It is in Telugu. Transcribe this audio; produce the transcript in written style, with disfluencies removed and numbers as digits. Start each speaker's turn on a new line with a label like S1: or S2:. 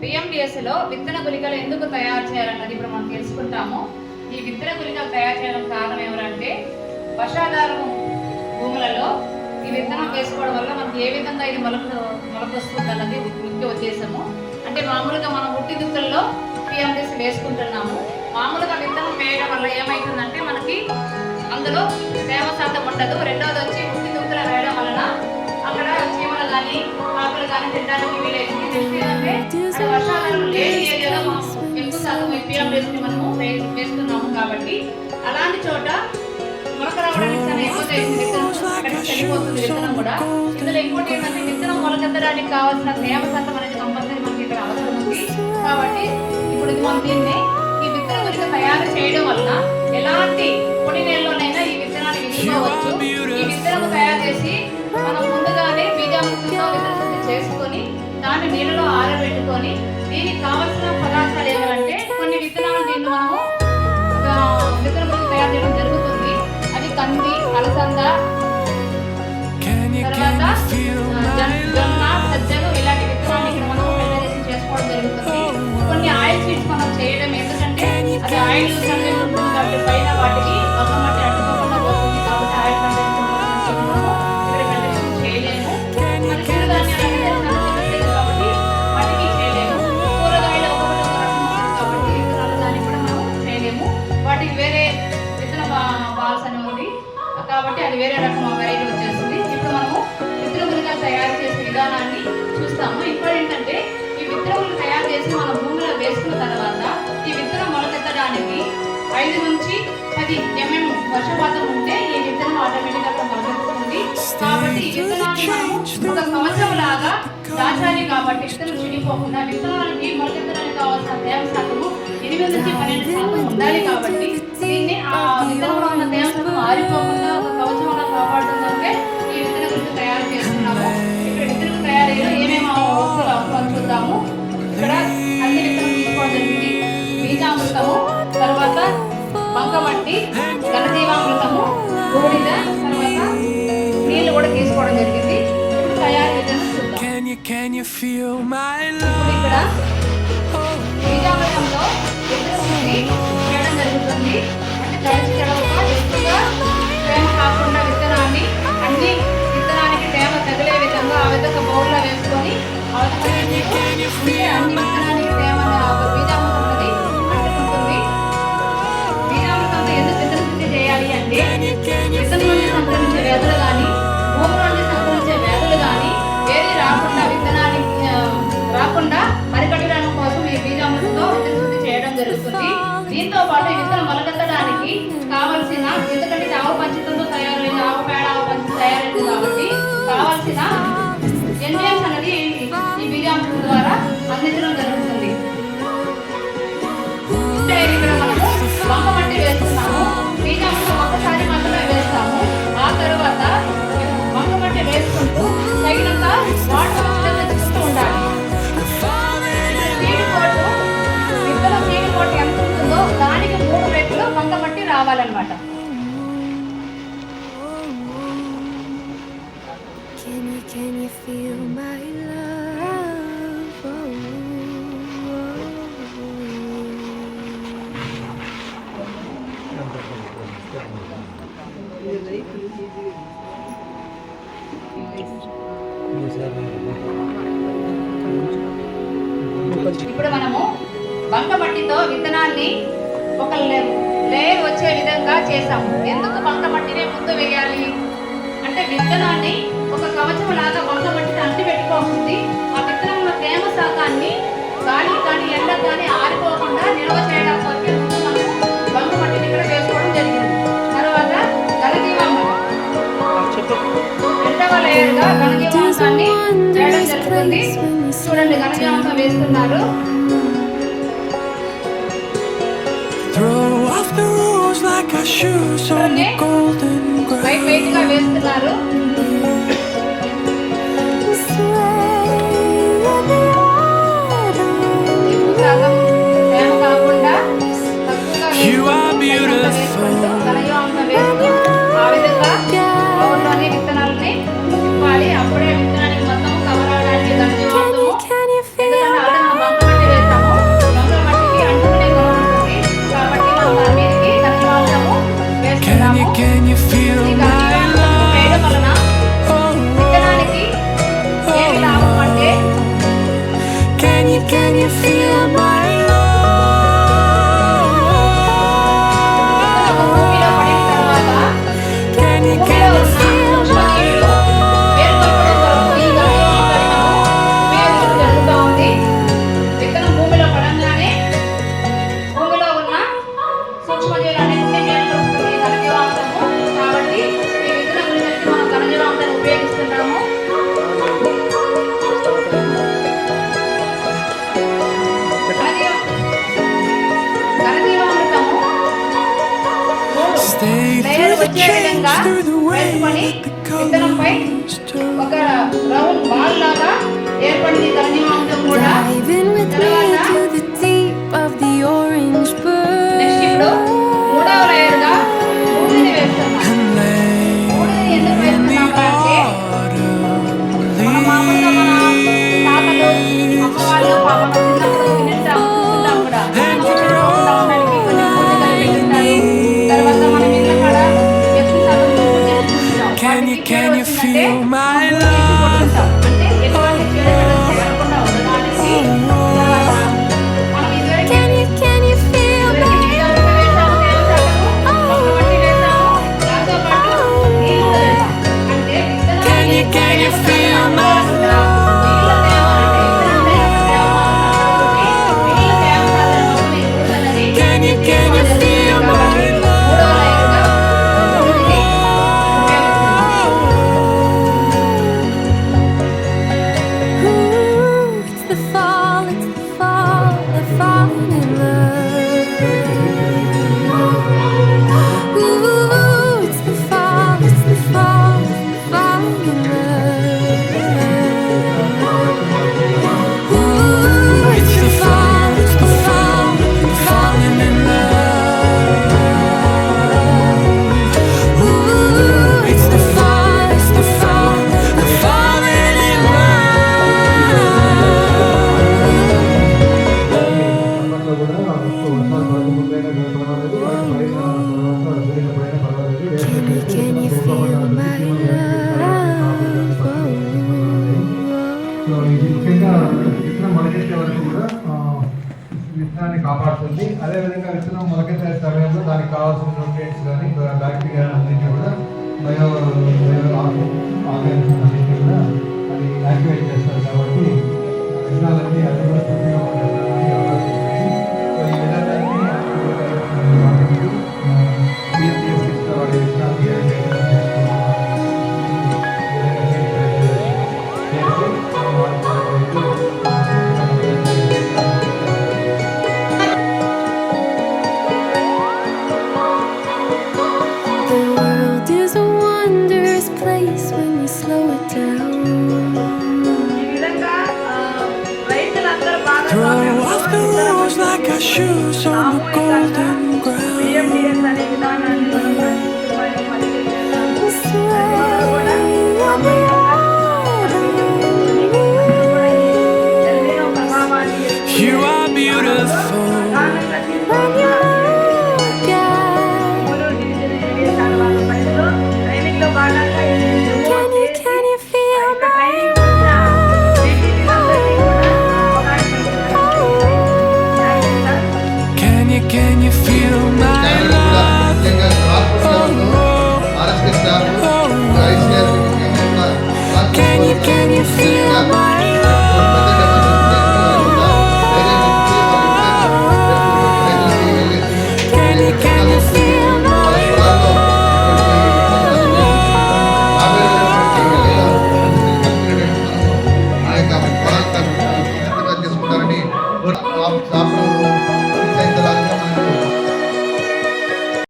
S1: పిఎండిఎస్లో విత్తన గుళికలు ఎందుకు తయారు చేయాలన్నది ఇప్పుడు మనం తెలుసుకుంటాము. ఈ విత్తన గుళికలు తయారు చేయడానికి కారణం ఏమంటే వర్షాధారం భూములలో ఈ విత్తనం వేసుకోవడం వల్ల మనకి ఏ విధంగా ఇది మొలకొస్తుంది అన్నది ముఖ్య ఉద్దేశము. అంటే మామూలుగా మనం ఉట్టి దుక్కుల్లో పిఎండిఎస్ వేసుకుంటున్నాము. మామూలుగా విత్తనం వేయడం వల్ల ఏమవుతుందంటే మనకి అందులో తేమ శాతం ఉండదు. రెండవది వచ్చి ఉట్టి దుక్కులు వేయడం వలన అక్కడ చీమలు కానీ ఆకులు కానీ తినడానికి వీలైతుంది. నెక్స్ట్ ఏంటంటే అది వర్షాధారం లేని ఏరియాలో మనం ఎక్కువ శాతం పిఎండిఎస్ని మనము వేస్తున్నాము. కాబట్టి అలాంటి చోట మొలక రావడానికి చాలా ఎక్కువ విత్తనం అక్కడికి చనిపోతుంది విత్తనం కూడా. ఇందులో ఇంకోటి ఏంటంటే విత్తనం మొలకెత్తడానికి కావాల్సిన తేమ శాతం అనేది కంపల్సరీ మనకి ఇక్కడ అవసరం ఉంది. కాబట్టి ఇప్పుడు మనం దీన్ని ఈ విత్తన గుళిక తయారు చేయడం వలన ఎలాంటి పొడి నేలలోనైనా ఈ విత్తనాన్ని విత్తుకోవచ్చు. ఈ విత్తనం తయారు చేసి మనం ముందుగానే బీజామృతంతో విత్తన శుద్ధి చేసుకొని దాన్ని నీళ్ళలో ఆరబెట్టుకొని దీనికి కావాల్సిన పదార్థాలు ఏమంటే కొన్ని విత్తనాలు దీన్ని మనము విత్తన గుళిక తయారు చేయడం జరుగుతుంది. అది కంది, అలసంద, తర్వాత జొన్న, సజ్జలు ఇలాంటి విత్తనాలు ఇక్కడ మనం ప్రిపరేషన్ చేసుకోవడం జరుగుతుంది. కొన్ని ఆయిల్ స్వీట్స్ మనం చేయడం ఎందుకంటే అది ఆయిల్ కంటెంట్ ఉంటుంది కాబట్టి పైన వాటికి మట్టి అడ్డుకోకుండా పోతుంది. కాబట్టి ఆయిల్ కంటెంట్ ఇక్కడ ప్రిపరేషన్ చేయలేము. మన చిరుధాన్యాలు కాబట్టి వాటికి చేయలేము. కూరగాయలు ఒక్కొక్కటి ఒక రకం ఉంటుంది కాబట్టి విత్తనాలు దాన్ని కూడా మనం చేయలేము. వాటికి వేరే విత్తన బాల్స్ అని ఉంది కాబట్టి అది వేరే రకం వెరైటీ వచ్చేస్తుంది. ఇప్పుడు మనము విత్తన గుళికలు తయారు చేసే విధానాన్ని చూస్తాము. ఇప్పుడు ఏంటంటే ఈ విత్తన గుళిక తయారు చేసి మనం భూమిలో వేసుకున్న తర్వాత ఈ విత్తనం మొలకెత్తడానికి 5 నుంచి 10 mm వర్షపాతం ఉంటే ఈ విత్తనం ఆటోమేటిక్గా మొలకెత్తుతుంది. కాబట్టి ఈ విత్తనాన్ని మనం ఒక సంవత్సరం లాగా దాచాలి. కాబట్టి విత్తనం చెడిపోకుండా విత్తనానికి మొలకెత్తడానికి కావాల్సిన తేమ శాతము 8 నుంచి 12% ఉండాలి. కాబట్టి దీన్ని ఆ విత్తనంలో ఉన్న తేమ శాతం ఆరిపోకుండా ఒక కవచంలా కాపాడుతుందంటే ఈ విత్తన గుళిక తయారు చేస్తున్నాము. ఇక్కడ విత్తనం తయారీలో ఏమేమి వస్తువులు అవసరం చూద్దాము. ఇక్కడ అన్ని విత్తనం తీసుకోవడం జరిగింది. బీజామృతము, తర్వాత బంకమట్టి, ఘనజీవామృతము, బూడిద, తర్వాత నీళ్లు కూడా తీసుకోవడం జరిగింది. ఇప్పుడు తయారీ విధానం చూద్దాం. ఇప్పుడు ఇక్కడ బీజామృతంలో విత్తనం చేయడం జరుగుతుంది. అంటే తడిచి తడవగా ఎక్కువగా తేమ కాకుండా విత్తనాన్ని అన్ని విత్తనానికి తేమ తగిలే విధంగా ఆ విధంగా బౌల్లో వేసుకొని అన్ని విత్తనానికి తేమ బీజామృతం అనేది అంటుకుంటుంది. బీజామృతంతో ఎందుకు విత్తన శుద్ధి చేయాలి అంటే విత్తనం నుంచి సంక్రమించే వ్యాధులు కానీ భూమి నుండి సంక్రమించే వ్యాధులు కానీ ఏది రాకుండా విత్తనానికి రాకుండా అరికట్టడం కోసం ఈ బీజామృతంతో విత్తన శుద్ధి చేయడం జరుగుతుంది. దీంతో పాటు విత్తనం మొలకెత్తడానికి కావలసిన ఎందుకంటే ఆవు పంచితంతో తయారైన ఆవు పేడ ఆవు పంచి తయారైంది కాబట్టి కావాల్సిన ఎంజైమ్స్ అనేది ఈ బీజామృతం ద్వారా అందించడం జరుగుతుంది. ఇక్కడ మనము బంకమట్టి వేస్తున్నాము. బీజామృతం ఒక్కసారి మాత్రమే వేస్తాము. ఆ తర్వాత బంకమట్టి వేసుకుంటూ తగినంత వాటర్ తెచ్చుకుంటూ ఉండాలి. విత్తనం సీడ్ కోట్ ఎంత ఉంటుందో దానికి 3 రెట్లు బంకమట్టి రావాలన్నమాట.
S2: Can you feel my love?
S1: ఇప్పుడు మనము బంకమట్టితో విత్తనాన్ని ఒక లేయర్ వచ్చే విధంగా చేసాము. ఎందుకు బంకమట్టినే ముందు వేయాలి అంటే విత్తనాన్ని ఒక కవచం లాగా బంకమట్టిని అంటి పెట్టుకోకుండా ఆ విత్తనంలో తేమ శాతాన్ని గాలి కానీ ఎండ కానీ ఆరిపోకుండా నిల్వ చేయడం కొరకు ముందు మనం బంకమట్టిని ఇక్కడ వేసుకోవడం జరిగింది. తర్వాత ఘనజీవామృతం రెండవ లేయర్గా ఘనజీవామృతాన్ని చేయడం జరుగుతుంది. చూడండి ఘనజీవామృతం వేస్తున్నారు. వైట్ గా వేస్తున్నారు. తేమ కాకుండా వేసుకుంటూ ఘనజీవామృతం వేస్తూ ఆ విధంగా పౌరులోని విత్తనాలని ఇవ్వాలి. అప్పుడే విత్తనానికి మొత్తం కవర్ అవడానికి ఘనజీవామృతము ఎందుకంటే వచ్చే విధంగా వేసుకొని విత్తనంపై ఒక రౌండ్ బాల్ లాగా ఏర్పడింది ధరణి మాంసం కూడా.
S2: Diving with me
S1: తర్వాత
S2: to the deep of the orange
S1: next ఇప్పుడు మూడవ లేయర్ గా బూడిదని వేస్తున్నాం. బూడిదని ఎందుకు వేస్తున్నాం అంటే మన మామూలుగా మన తాతలు అమ్మ వాళ్ళు పాపం చిన్నప్పుడు వినింటాం చూస్తుంటాం కూడా మోషన్ పోకుండా ఉండడానికి కొంచెం బూడిద కలిపి తర్వాత మనం ఇళ్ళ కాడ ఎప్పుడు సగం పూజ చేసుకుంటున్నాం. వాటికి పేరు వచ్చిందంటే కొట్టుకుంటాం. అంటే ఎటువంటి చెడు జరగకుండా ఉండడానికి. తర్వాత మనం ఇదివరకు
S2: Can you feel my
S1: బియ్యం వేసాము, తేవ శాతము, పక్క పట్టి వేసాము, దాంతో పాటు నీళ్ళు కూడా వేసాం. అంటే విత్తనాన్ని
S2: Can you feel my
S1: నీళ్ళ తేమ అంటే విత్తనం తేమ కాబట్టి నీళ్ళ తేమ శాతం మొత్తం ఎదుగుతున్నది.
S2: Can you feel my
S1: మూడవ లేయర్గా బూడిదని
S2: Ooh, it's the fall, the falling in love. Ooh, it's the fall, the falling in love. Ooh, it's the fall, the falling in love. Ooh, it's the fall, the falling in love.
S3: సందర్భంలో కూడా వర్షాలు పడకముందైనా పర్వాలేదు, వాటి పడిన తర్వాత జరిగిన పడిన పర్వాలేదు.
S2: Can you feel my love?
S3: So ఇది ముఖ్యంగా విత్తనం మొలకెత్తే వరకు కూడా విత్తనాన్ని కాపాడుతుంది. అదేవిధంగా విత్తనం మొలకెత్తే సమయంలో దానికి కావాల్సిన న్యూట్రియంట్స్ కానీ బ్యాక్టీరియా అన్నింటినీ కూడా బయో ఆర్గానిజం అన్నింటినీ కూడా అది యాక్టివేట్ చేస్తారు. కాబట్టి విత్తనాలన్నీ అది కూడా పూర్తిగా ఉండడానికి అవకాశం ఉంది. సో ఈ విధంగా వాడి విత్తనాలు
S2: The world is a wondrous place when you slow it down.
S1: ఈ విధంగా రైతులందరూ బాగా
S4: Throw off the rules like our shoes on the golden ground.
S1: PMDS అనే విధానాన్ని